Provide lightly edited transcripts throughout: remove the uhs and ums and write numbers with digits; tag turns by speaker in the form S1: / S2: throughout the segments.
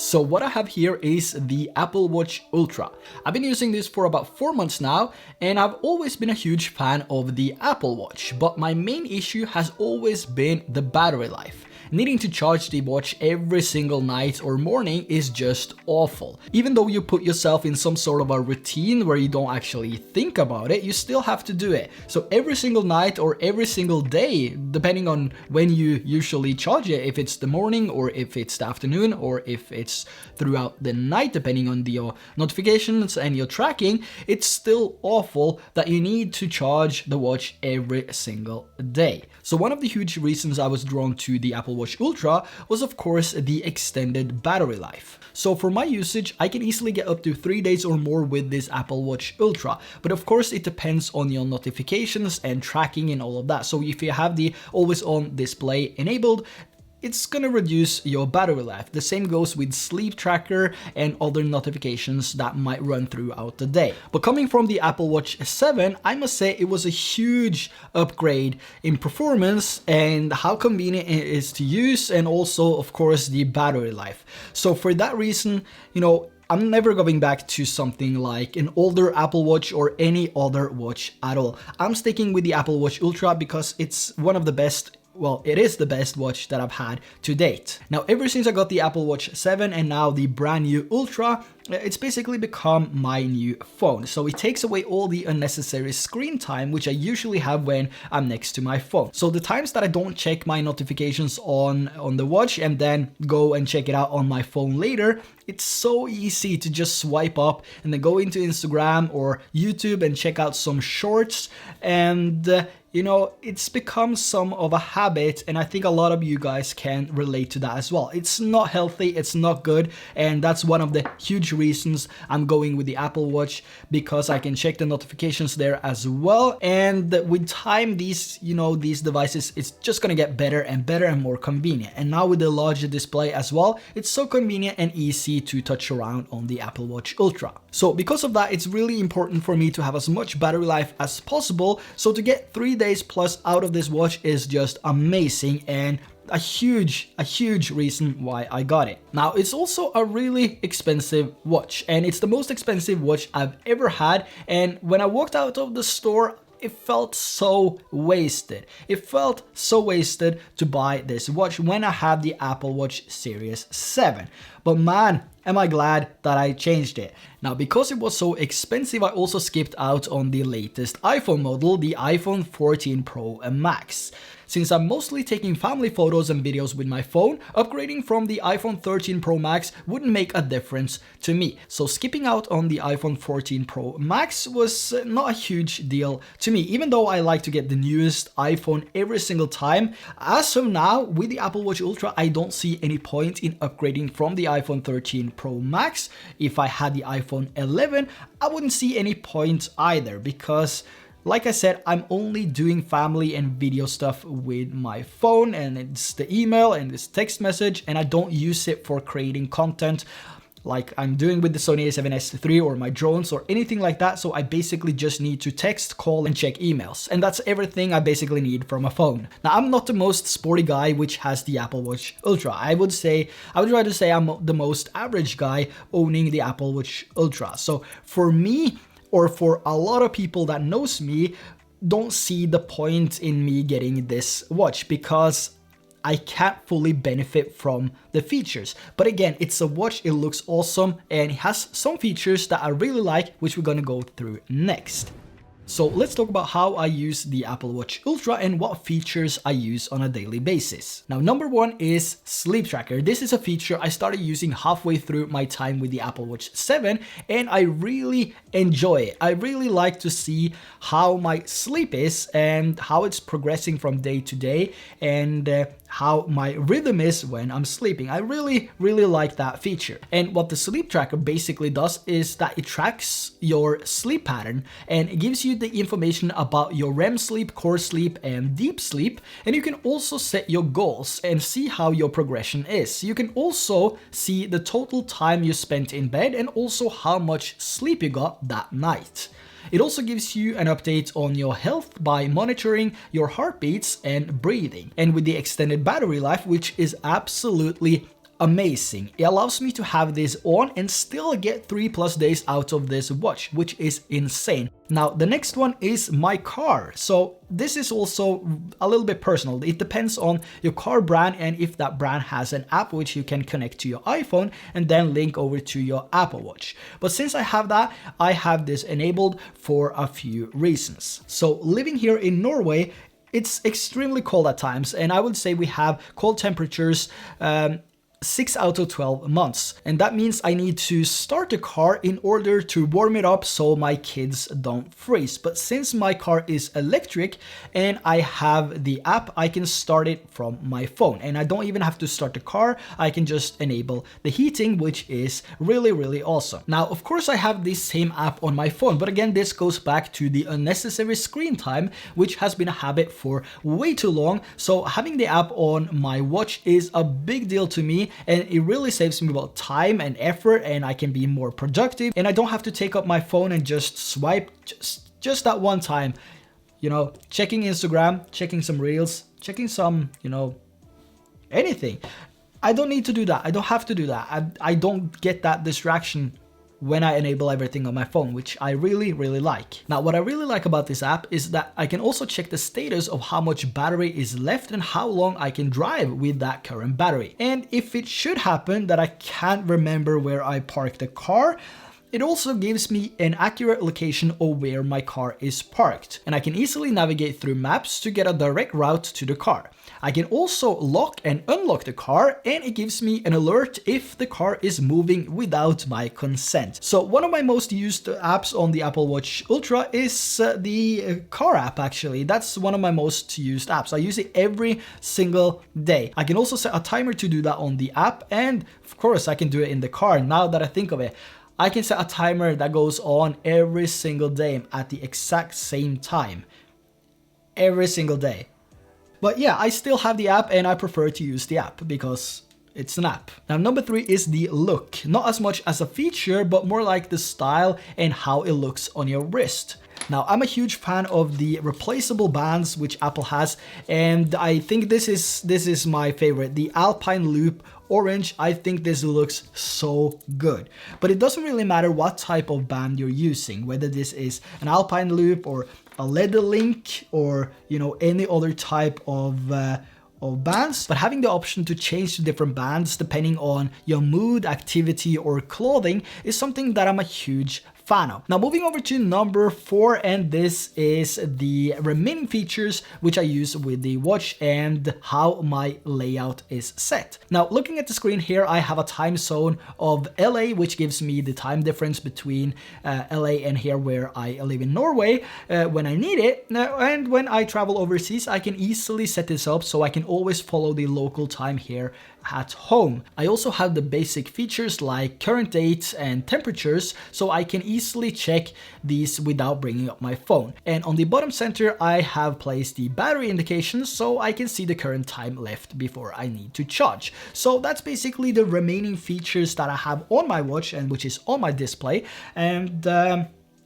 S1: So what I have here is the Apple Watch Ultra. I've been using this for about 4 months now, and I've always been a huge fan of the Apple Watch, but my main issue has always been the battery life. Needing to charge the watch every single night or morning is just awful. Even though you put yourself in some sort of a routine where you don't actually think about it, you still have to do it. So every single night or every single day, depending on when you usually charge it, if it's the morning or if it's the afternoon or if it's throughout the night, depending on your notifications and your tracking, it's still awful that you need to charge the watch every single day. So one of the huge reasons I was drawn to the Apple Watch Ultra was of course the extended battery life. So for my usage, I can easily get up to 3 days or more with this Apple Watch Ultra, but of course it depends on your notifications and tracking and all of that. So if you have the always on display enabled, it's gonna reduce your battery life. The same goes with sleep tracker and other notifications that might run throughout the day. But coming from the Apple Watch 7, I must say it was a huge upgrade in performance and how convenient it is to use, and also of course the battery life. So for that reason, I'm never going back to something like an older Apple Watch or any other watch at all. I'm sticking with the Apple Watch Ultra because it's one of the best. Well, it is the best watch that I've had to date. Now, ever since I got the Apple Watch 7 and now the brand new Ultra, it's basically become my new phone. So it takes away all the unnecessary screen time, which I usually have when I'm next to my phone. So the times that I don't check my notifications on the watch and then go and check it out on my phone later, it's so easy to just swipe up and then go into Instagram or YouTube and check out some shorts. And it's become some of a habit, and I think a lot of you guys can relate to that as well. It's not healthy, it's not good, and that's one of the huge reasons I'm going with the Apple Watch, because I can check the notifications there as well. And with time, these devices, it's just gonna get better and more convenient. And now with the larger display as well, it's so convenient and easy to touch around on the Apple Watch Ultra. So because of that, it's really important for me to have as much battery life as possible. So to get 3 days plus out of this watch is just amazing, and a huge reason why I got it. Now, it's also a really expensive watch, and it's the most expensive watch I've ever had. And when I walked out of the store, it felt so wasted. It felt so wasted to buy this watch when I had the Apple Watch Series 7. But man, am I glad that I changed it. Now, because it was so expensive, I also skipped out on the latest iPhone model, the iPhone 14 Pro Max. Since I'm mostly taking family photos and videos with my phone, upgrading from the iPhone 13 Pro Max wouldn't make a difference to me. So skipping out on the iPhone 14 Pro Max was not a huge deal to me, even though I like to get the newest iPhone every single time. As of now, with the Apple Watch Ultra, I don't see any point in upgrading from the iPhone 13 Pro Max. If I had the iPhone 11, I wouldn't see any point either, because like I said, I'm only doing family and video stuff with my phone, and it's the email and this text message, and I don't use it for creating content like I'm doing with the Sony a7S III or my drones or anything like that. So I basically just need to text, call, and check emails. And that's everything I basically need from a phone. Now, I'm not the most sporty guy which has the Apple Watch Ultra. I would rather say I'm the most average guy owning the Apple Watch Ultra. So for me, or for a lot of people that knows me, don't see the point in me getting this watch, because I can't fully benefit from the features. But again, it's a watch, it looks awesome, and it has some features that I really like, which we're gonna go through next. So let's talk about how I use the Apple Watch Ultra and what features I use on a daily basis. Now, number one is sleep tracker. This is a feature I started using halfway through my time with the Apple Watch 7, and I really enjoy it. I really like to see how my sleep is and how it's progressing from day to day, and how my rhythm is when I'm sleeping. I really like that feature. And what the sleep tracker basically does is that it tracks your sleep pattern, and it gives you the information about your REM sleep, core sleep, and deep sleep. And you can also set your goals and see how your progression is. You can also see the total time you spent in bed and also how much sleep you got that night. It also gives you an update on your health by monitoring your heartbeats and breathing. And with the extended battery life, which is absolutely amazing. It allows me to have this on and still get 3+ days out of this watch, which is insane. Now, the next one is my car. So this is also a little bit personal. It depends on your car brand and if that brand has an app which you can connect to your iPhone and then link over to your Apple Watch. But since I have that, I have this enabled for a few reasons. So living here in Norway, it's extremely cold at times, and I would say we have cold temperatures 6 out of 12 months. And that means I need to start the car in order to warm it up so my kids don't freeze. But since my car is electric and I have the app, I can start it from my phone. And I don't even have to start the car. I can just enable the heating, which is really, really awesome. Now, of course, I have this same app on my phone. But again, this goes back to the unnecessary screen time, which has been a habit for way too long. So having the app on my watch is a big deal to me. And it really saves me about time and effort, and I can be more productive, and I don't have to take up my phone and just swipe just that one time, you know, checking Instagram, checking some reels, checking some, you know, anything. I don't need to do that. I don't have to do that. I don't get that distraction when I enable everything on my phone, which I really, really like. Now, what I really like about this app is that I can also check the status of how much battery is left and how long I can drive with that current battery. And if it should happen that I can't remember where I parked the car, it also gives me an accurate location of where my car is parked, and I can easily navigate through maps to get a direct route to the car. I can also lock and unlock the car, and it gives me an alert if the car is moving without my consent. So one of my most used apps on the Apple Watch Ultra is the car app, actually. That's one of my most used apps. I use it every single day. I can also set a timer to do that on the app, and of course I can do it in the car now that I think of it. I can set a timer that goes on every single day at the exact same time. Every single day. But yeah, I still have the app and I prefer to use the app because it's an app. Now, number 3 is the look. Not as much as a feature, but more like the style and how it looks on your wrist. Now, I'm a huge fan of the replaceable bands which Apple has, and I think this is my favorite, the Alpine Loop Orange. I think this looks so good. But it doesn't really matter what type of band you're using, whether this is an Alpine Loop or a leather link or, you know, any other type of bands, but having the option to change to different bands depending on your mood, activity, or clothing is something that I'm a huge fan of. Now, moving over to number 4, and this is the remaining features which I use with the watch and how my layout is set. Now, looking at the screen here, I have a time zone of LA, which gives me the time difference between LA and here where I live in Norway when I need it. And when I travel overseas, I can easily set this up so I can always follow the local time here at home. I also have the basic features like current date and temperatures, so I can easily check these without bringing up my phone. And on the bottom center, I have placed the battery indications so I can see the current time left before I need to charge. So that's basically the remaining features that I have on my watch and which is on my display. And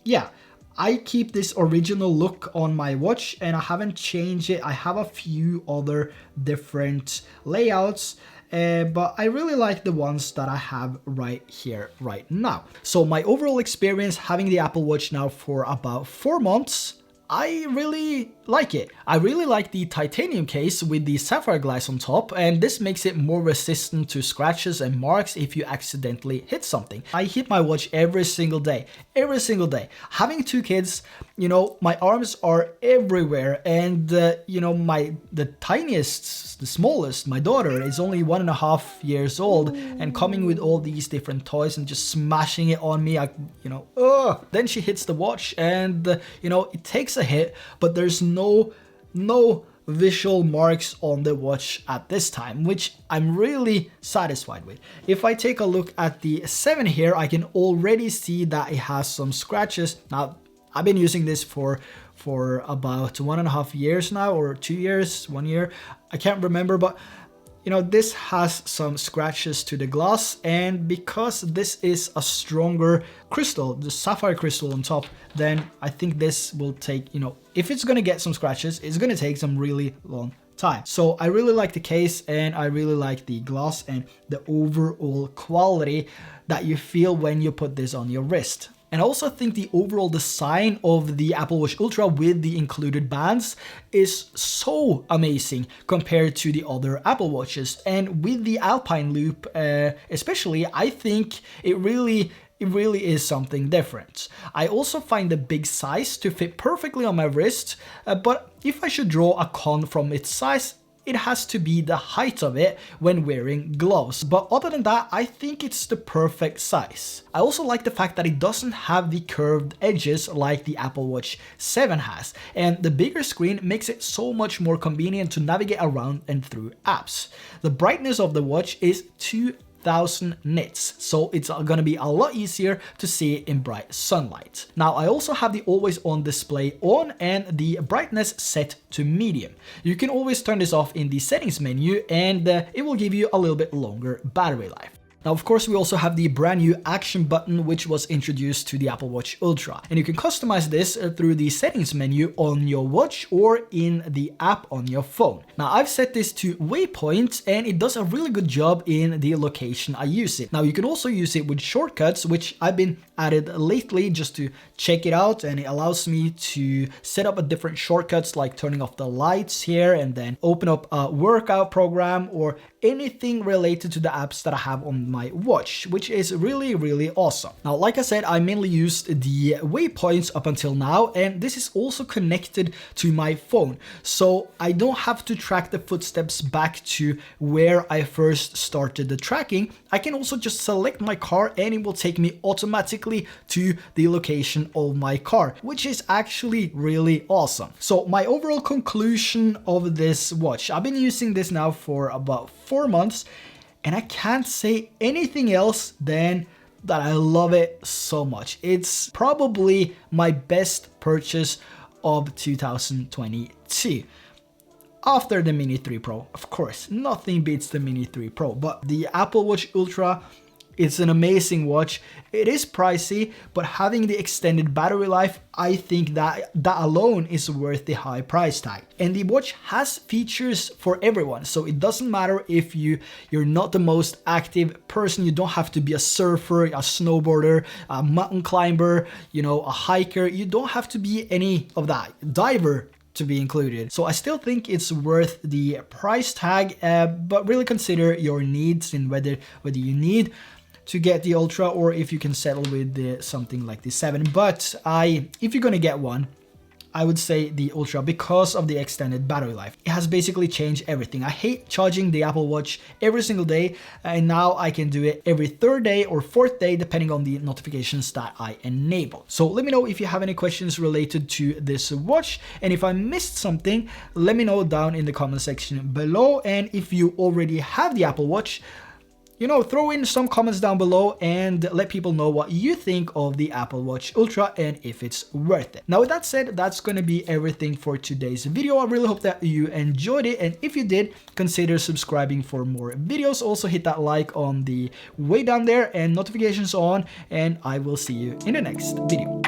S1: yeah, I keep this original look on my watch and I haven't changed it. I have a few other different layouts, but I really like the ones that I have right here, right now. So my overall experience having the Apple Watch now for about 4 months, I really like it. I really like the titanium case with the sapphire glass on top, and this makes it more resistant to scratches and marks if you accidentally hit something. I hit my watch every single day. Having 2 kids, you know, my arms are everywhere, and you know, the tiniest, the smallest, my daughter is only 1.5 years old, and coming with all these different toys and just smashing it on me, then she hits the watch, and you know, it takes a hit, but there's no visual marks on the watch at this time, which I'm really satisfied with. If I take a look at the 7 here, I can already see that it has some scratches. Now, I've been using this for about 1.5 years now, or 2 years, 1 year, I can't remember, but you know, this has some scratches to the glass, and because this is a stronger crystal, the sapphire crystal on top, then I think this will take, you know, if it's gonna get some scratches, it's gonna take some really long time. So I really like the case, and I really like the glass and the overall quality that you feel when you put this on your wrist. And I also think the overall design of the Apple Watch Ultra with the included bands is so amazing compared to the other Apple Watches. And with the Alpine loop especially, I think it really is something different. I also find the big size to fit perfectly on my wrist, but if I should draw a con from its size, it has to be the height of it when wearing gloves. But other than that, I think it's the perfect size. I also like the fact that it doesn't have the curved edges like the Apple Watch 7 has. And the bigger screen makes it so much more convenient to navigate around and through apps. The brightness of the watch is 2,000 nits, so it's gonna be a lot easier to see in bright sunlight. Now I also have the always on display on and the brightness set to medium. You can always turn this off in the settings menu, and it will give you a little bit longer battery life. Now, of course, we also have the brand new action button, which was introduced to the Apple Watch Ultra. And you can customize this through the settings menu on your watch or in the app on your phone. Now, I've set this to waypoint, and it does a really good job in the location I use it. Now, you can also use it with shortcuts, which I've been added lately just to check it out, and it allows me to set up a different shortcuts like turning off the lights here and then open up a workout program or anything related to the apps that I have on my watch, which is really awesome. Now, like I said, I mainly used the waypoints up until now, and this is also connected to my phone, so I don't have to track the footsteps back to where I first started the tracking. I can also just select my car and it will take me automatically to the location of my car, which is actually really awesome. So my overall conclusion of this watch, I've been using this now for about 4 months, and I can't say anything else than that I love it so much. It's probably my best purchase of 2022. After the Mini 3 Pro, of course, nothing beats the Mini 3 Pro, but the Apple Watch Ultra, it's an amazing watch. It is pricey, but having the extended battery life, I think that alone is worth the high price tag. And the watch has features for everyone, so it doesn't matter if you're not the most active person. You don't have to be a surfer, a snowboarder, a mountain climber, a hiker. You don't have to be any of that. Diver to be included. So I still think it's worth the price tag, but really consider your needs and whether you need to get the Ultra or if you can settle with something like the 7. But if you're gonna get one, I would say the Ultra because of the extended battery life. It has basically changed everything. I hate charging the Apple Watch every single day, and now I can do it every 3rd day or 4th day depending on the notifications that I enable. So let me know if you have any questions related to this watch, and if I missed something, let me know down in the comment section below. And if you already have the Apple Watch, throw in some comments down below and let people know what you think of the Apple Watch Ultra and if it's worth it. Now, with that said, that's going to be everything for today's video. I really hope that you enjoyed it, and if you did, consider subscribing for more videos. Also hit that like on the way down there and notifications on, and I will see you in the next video.